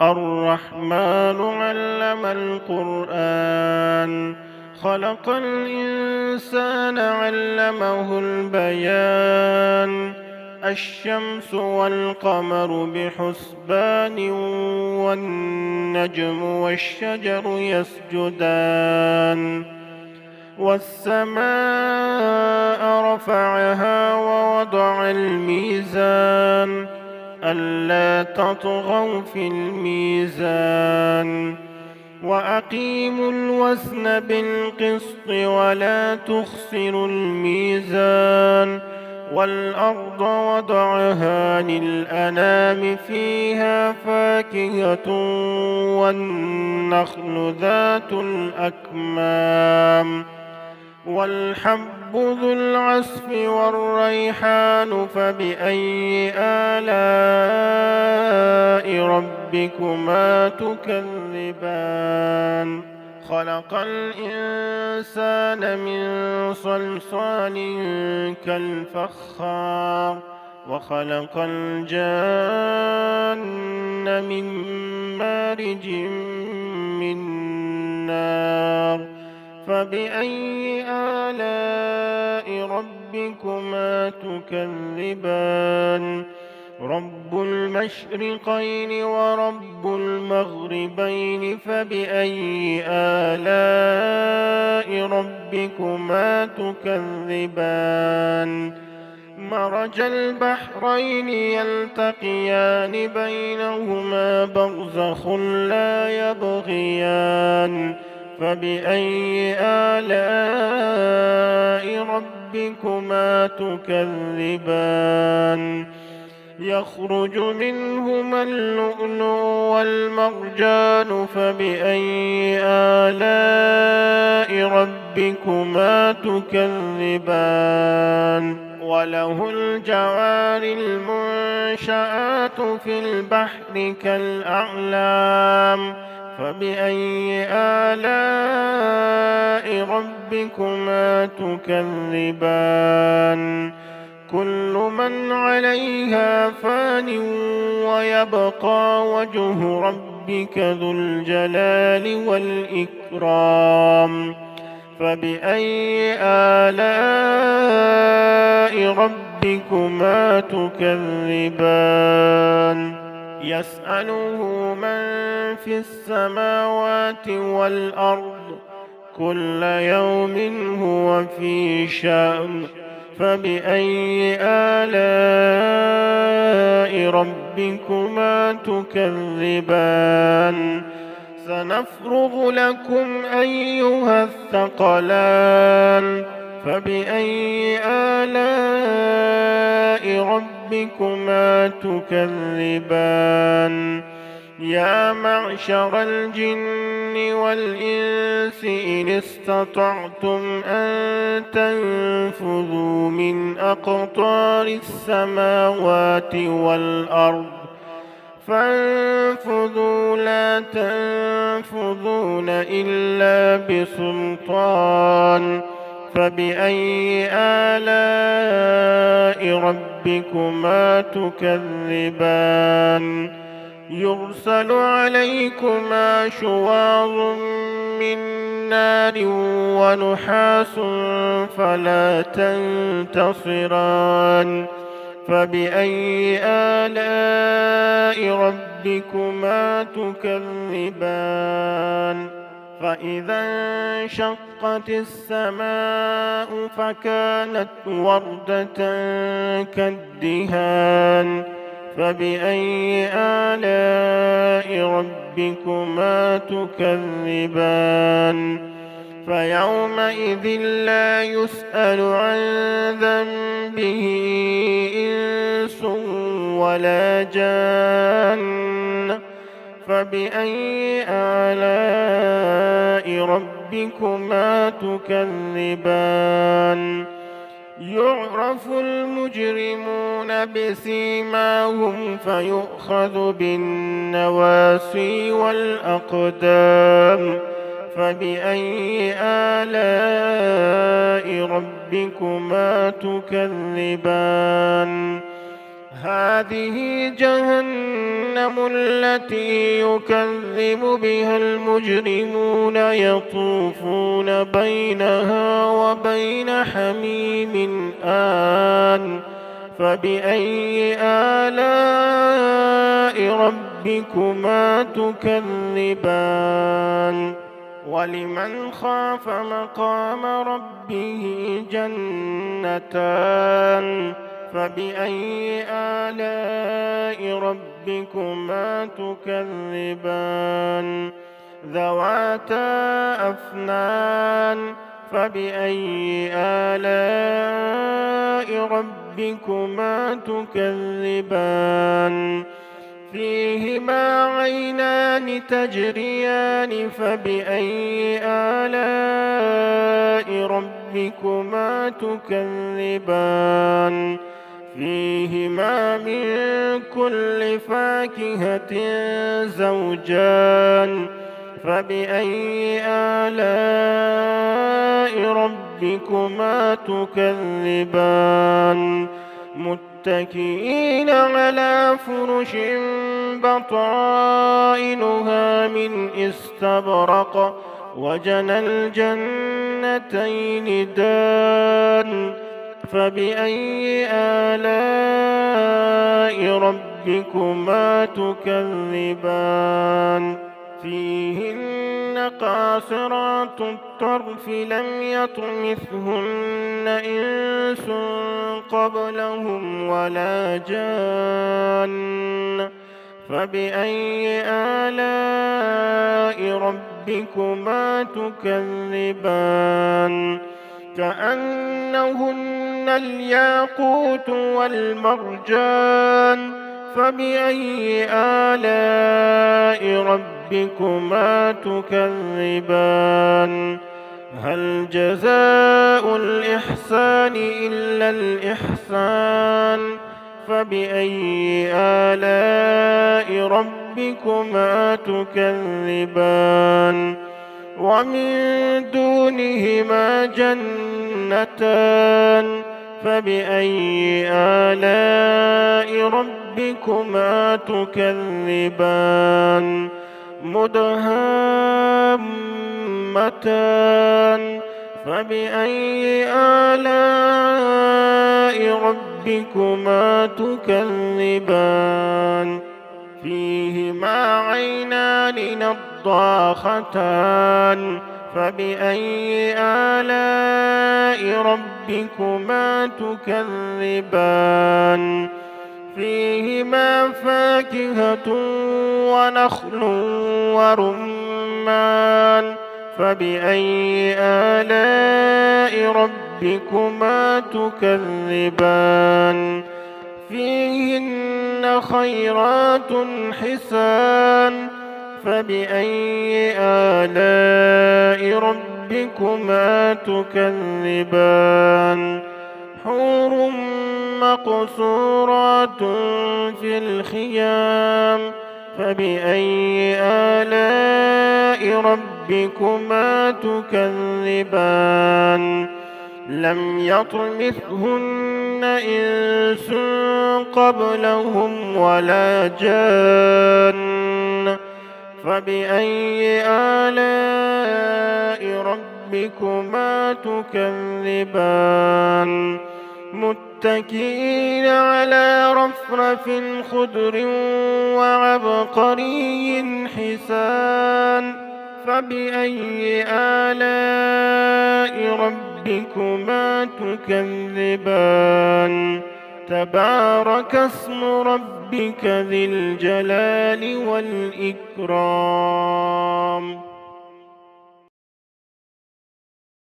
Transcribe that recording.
الرحمن علم القرآن خلق الإنسان علمه البيان الشمس والقمر بحسبان والنجم والشجر يسجدان والسماء رفعها ووضع الميزان ألا تطغوا في الميزان وأقيموا الوزن بالقسط ولا تخسروا الميزان والأرض وضعها للأنام فيها فاكهة والنخل ذات الأكمام والحب ذو العصف والريحان فبأي آلاء ربكما تكذبان خلق الإنسان من صلصال كالفخار وخلق الجان من مارج من نار فبأي آلاء ربكما تكذبان رب المشرقين ورب المغربين فبأي آلاء ربكما تكذبان مرج البحرين يلتقيان بينهما برزخ لا يبغيان فبأي آلاء ربكما تكذبان يخرج منهما اللؤلؤ والمرجان فبأي آلاء ربكما تكذبان وله الجوار المنشآت في البحر كالأعلام فبأي آلاء ربكما تكذبان كل من عليها فان ويبقى وجه ربك ذو الجلال والإكرام فبأي آلاء ربكما تكذبان يسأله من في السماوات والأرض كل يوم هو في شأن فبأي آلاء ربكما تكذبان سنفرغ لكم أيها الثقلان فبأي آلاء ربكما تكذبان يا معشر الجن والإنس إن استطعتم أن تنفذوا من أقطار السماوات والأرض فانفذوا لا تنفذون إلا بسلطان فبأي آلاء ربكما تكذبان يرسل عليكما شواظ من نار ونحاس فلا تنتصران فبأي آلاء ربكما تكذبان فإذا انشقت السماء فكانت وردة كالدهان فبأي آلاء ربكما تكذبان فيومئذ لا يسأل عن ذنبه إنس ولا جان فبأي آلاء ربكما تكذبان يعرف المجرمون بسيماهم فيؤخذ بالنواصي والأقدام فبأي آلاء ربكما تكذبان هذه جهنم التي يكذب بها المجرمون يطوفون بينها وبين حميم آن فبأي آلاء ربكما تكذبان ولمن خاف مقام ربه جنتان فبأي آلاء ربكما تكذبان ذواتا أفنان فبأي آلاء ربكما تكذبان فيهما عينان تجريان فبأي آلاء ربكما تكذبان فيهما من كل فاكهة زوجان فبأي آلاء ربكما تكذبان متكئين على فرش بطائنها من استبرق وجنى الجنتين دان فبأي آلاء ربكما تكذبان فيهن قاصرات الطرف لم يطمثهن إنس قبلهم ولا جان فبأي آلاء ربكما تكذبان كأنهن الياقوت والمرجان فبأي آلاء ربكما تكذبان هل جزاء الإحسان إلا الإحسان فبأي آلاء ربكما تكذبان ومن دونهما جنتان فبأي آلاء ربكما تكذبان مدهامتان فبأي آلاء ربكما تكذبان فيهما عينان نضاختان فبأي آلاء ربكما تكذبان فيهما فاكهة ونخل ورمان فبأي آلاء ربكما تكذبان فيهن خيرات حسان فبأي آلاء ربكما تكذبان حور مقصورات في الخيام فبأي آلاء ربكما تكذبان لم يطمثهن إنس قبلهم ولا جان فبأي آلاء ربكما تكذبان متكئين على رفرف خضر وعبقري حسان فبأي آلاء ربكما تكذبان تبارك اسم ربك ذي الجلال والإكرام